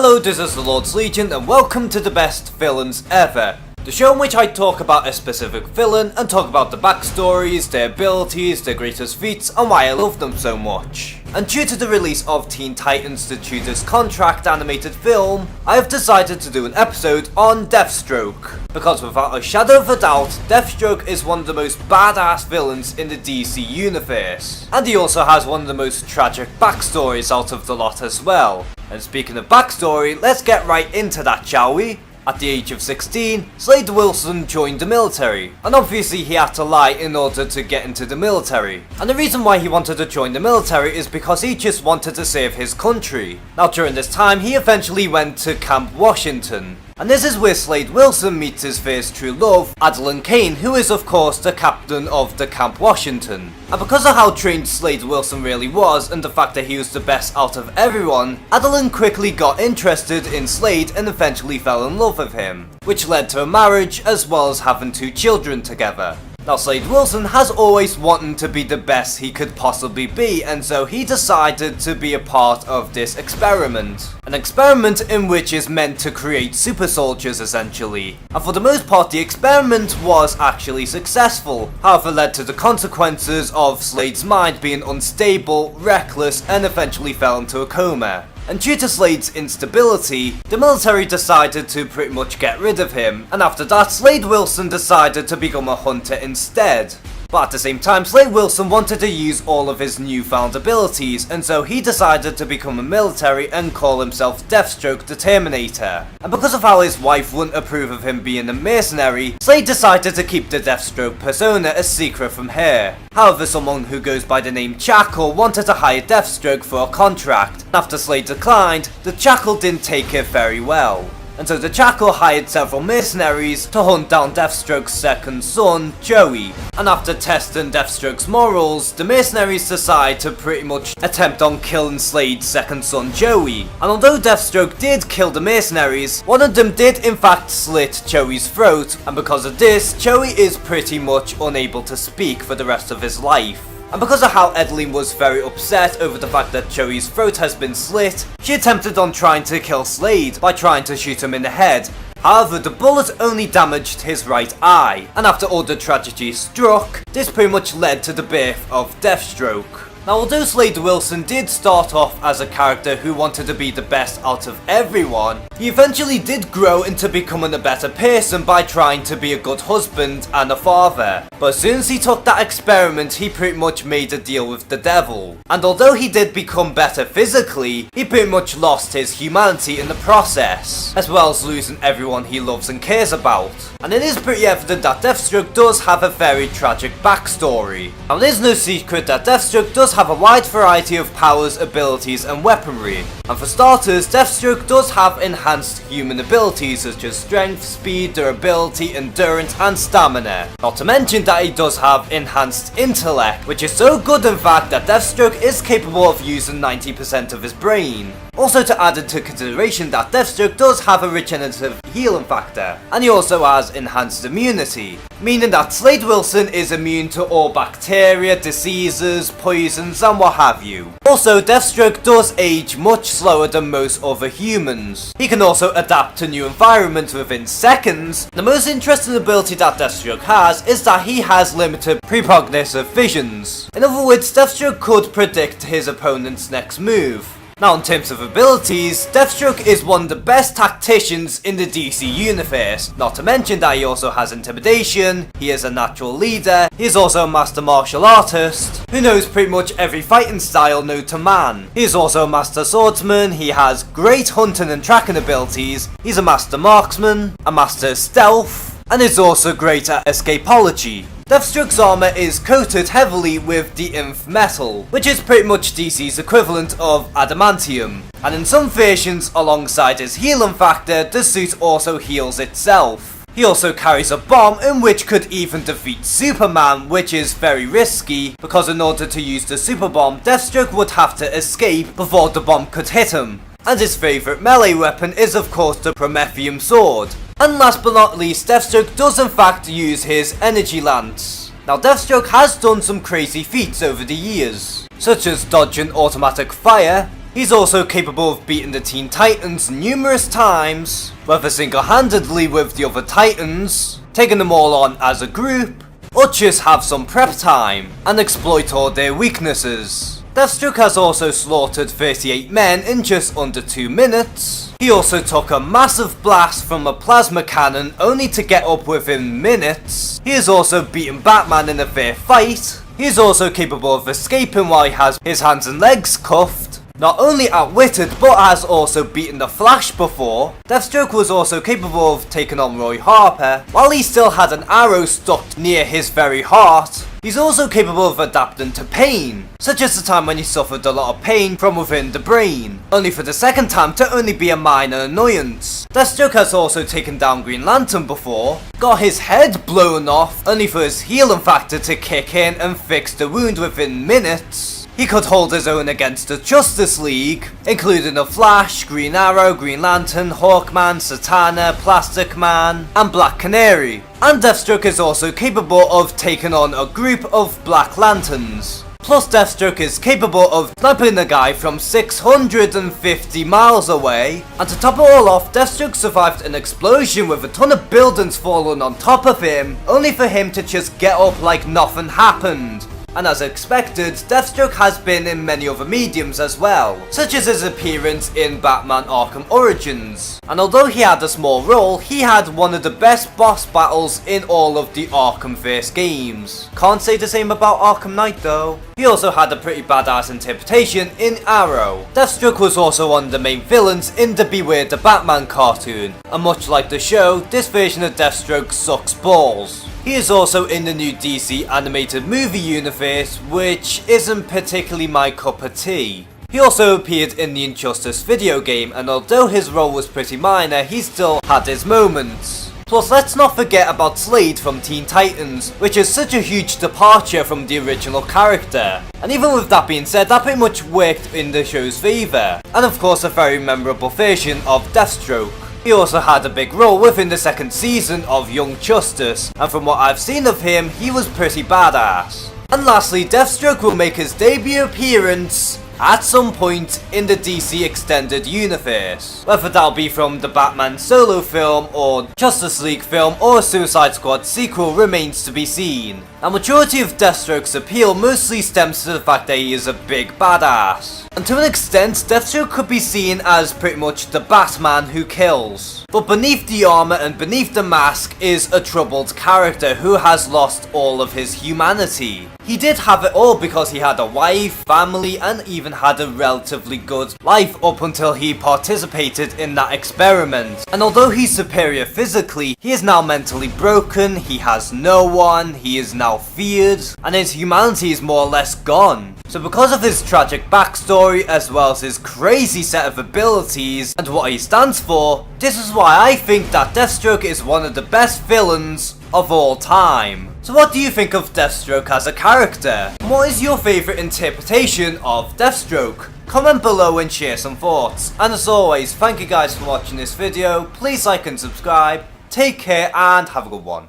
Hello, this is the Lord's Legion and welcome to the best villains ever. The show in which I talk about a specific villain and talk about the backstories, their abilities, their greatest feats and why I love them so much. And due to the release of Teen Titans: The Tutor's Contract animated film, I have decided to do an episode on Deathstroke. Because without a shadow of a doubt, Deathstroke is one of the most badass villains in the DC universe. And he also has one of the most tragic backstories out of the lot as well. And speaking of backstory, let's get right into that, shall we? At the age of 16, Slade Wilson joined the military, and obviously he had to lie in order to get into the military. And the reason why he wanted to join the military is because he just wanted to save his country. Now during this time, he eventually went to Camp Washington. And this is where Slade Wilson meets his first true love, Adeline Kane, who is of course the captain of the Camp Washington. And because of how trained Slade Wilson really was, and the fact that he was the best out of everyone, Adeline quickly got interested in Slade and eventually fell in love with him, which led to a marriage as well as having 2 children together. Now Slade Wilson has always wanted to be the best he could possibly be, and so he decided to be a part of this experiment. An experiment in which is meant to create super soldiers essentially. And for the most part the experiment was actually successful, however led to the consequences of Slade's mind being unstable, reckless and eventually fell into a coma. And due to Slade's instability, the military decided to pretty much get rid of him, and after that Slade Wilson decided to become a hunter instead. But at the same time, Slade Wilson wanted to use all of his newfound abilities, and so he decided to become a military and call himself Deathstroke the Terminator. And because of how his wife wouldn't approve of him being a mercenary, Slade decided to keep the Deathstroke persona a secret from her. However, someone who goes by the name Chackle wanted to hire Deathstroke for a contract. After Slade declined, the Chackle didn't take it very well. And so the Chackle hired several mercenaries to hunt down Deathstroke's second son, Joey. And after testing Deathstroke's morals, the mercenaries decide to pretty much attempt on killing Slade's second son, Joey. And although Deathstroke did kill the mercenaries, one of them did in fact slit Joey's throat, and because of this, Joey is pretty much unable to speak for the rest of his life. And because of how Adeline was very upset over the fact that Joey's throat has been slit, she attempted on trying to kill Slade by trying to shoot him in the head. However, the bullet only damaged his right eye, and after all the tragedy struck, this pretty much led to the birth of Deathstroke. Now although Slade Wilson did start off as a character who wanted to be the best out of everyone, he eventually did grow into becoming a better person by trying to be a good husband and a father. But as soon as he took that experiment, he pretty much made a deal with the devil. And although he did become better physically, he pretty much lost his humanity in the process, as well as losing everyone he loves and cares about. And it is pretty evident that Deathstroke does have a very tragic backstory. Now it is no secret that Deathstroke does have a wide variety of powers, abilities and weaponry. And for starters, Deathstroke does have enhanced human abilities such as strength, speed, durability, endurance and stamina. Not to mention that he does have enhanced intellect, which is so good in fact that Deathstroke is capable of using 90% of his brain. Also to add into consideration that Deathstroke does have a regenerative healing factor, and he also has enhanced immunity, meaning that Slade Wilson is immune to all bacteria, diseases, poisons and what have you. Also, Deathstroke does age much slower than most other humans. He can also adapt to new environments within seconds. The most interesting ability that Deathstroke has is that he has limited precognitive visions. In other words, Deathstroke could predict his opponent's next move. Now in terms of abilities, Deathstroke is one of the best tacticians in the DC universe, not to mention that he also has intimidation, he is a natural leader, he is also a master martial artist, who knows pretty much every fighting style known to man. He is also a master swordsman, he has great hunting and tracking abilities, he's a master marksman, a master stealth, and is also great at escapology. Deathstroke's armor is coated heavily with the Inf metal, which is pretty much DC's equivalent of adamantium. And in some versions, alongside his healing factor, the suit also heals itself. He also carries a bomb in which could even defeat Superman, which is very risky, because in order to use the super bomb, Deathstroke would have to escape before the bomb could hit him. And his favourite melee weapon is of course the Prometheum sword. And last but not least, Deathstroke does in fact use his energy lance. Now Deathstroke has done some crazy feats over the years, such as dodging automatic fire, He's also capable of beating the Teen Titans numerous times, whether single-handedly with the other Titans, taking them all on as a group, or just have some prep time and exploit all their weaknesses. Deathstroke has also slaughtered 38 men in just under 2 minutes. He also took a massive blast from a plasma cannon only to get up within minutes. He has also beaten Batman in a fair fight. He is also capable of escaping while he has his hands and legs cuffed. Not only outwitted, but has also beaten the Flash before. Deathstroke was also capable of taking on Roy Harper, while he still had an arrow stuck near his very heart. He's also capable of adapting to pain, such as the time when he suffered a lot of pain from within the brain, only for the second time to only be a minor annoyance. Deathstroke has also taken down Green Lantern before, got his head blown off, only for his healing factor to kick in and fix the wound within minutes. He could hold his own against the Justice League, including the Flash, Green Arrow, Green Lantern, Hawkman, Satana, Plastic Man, and Black Canary. And Deathstroke is also capable of taking on a group of Black Lanterns. Plus Deathstroke is capable of sniping the guy from 650 miles away. And to top it all off, Deathstroke survived an explosion with a ton of buildings falling on top of him, only for him to just get up like nothing happened. And as expected, Deathstroke has been in many other mediums as well, such as his appearance in Batman Arkham Origins. And although he had a small role, he had one of the best boss battles in all of the Arkhamverse games. Can't say the same about Arkham Knight though. He also had a pretty badass interpretation in Arrow. Deathstroke was also one of the main villains in the Beware the Batman cartoon, and much like the show, this version of Deathstroke sucks balls. He is also in the new DC animated movie universe, which isn't particularly my cup of tea. He also appeared in the Injustice video game, and although his role was pretty minor, he still had his moments. Plus, let's not forget about Slade from Teen Titans, which is such a huge departure from the original character. And even with that being said, that pretty much worked in the show's favour. And of course, a very memorable version of Deathstroke. He also had a big role within the second season of Young Justice, and from what I've seen of him, he was pretty badass. And lastly, Deathstroke will make his debut appearance at some point in the DC Extended Universe. Whether that'll be from the Batman solo film, or Justice League film, or a Suicide Squad sequel remains to be seen. The majority of Deathstroke's appeal mostly stems to the fact that he is a big badass. And to an extent, Deathstroke could be seen as pretty much the Batman who kills. But beneath the armor and beneath the mask is a troubled character who has lost all of his humanity. He did have it all because he had a wife, family, and even had a relatively good life up until he participated in that experiment. And although he's superior physically, he is now mentally broken, he has no one, he is now feared, and his humanity is more or less gone. So because of his tragic backstory, as well as his crazy set of abilities and what he stands for, this is why I think that Deathstroke is one of the best villains of all time. So what do you think of Deathstroke as a character? And what is your favourite interpretation of Deathstroke? Comment below and share some thoughts. And as always, thank you guys for watching this video. Please like and subscribe. Take care and have a good one.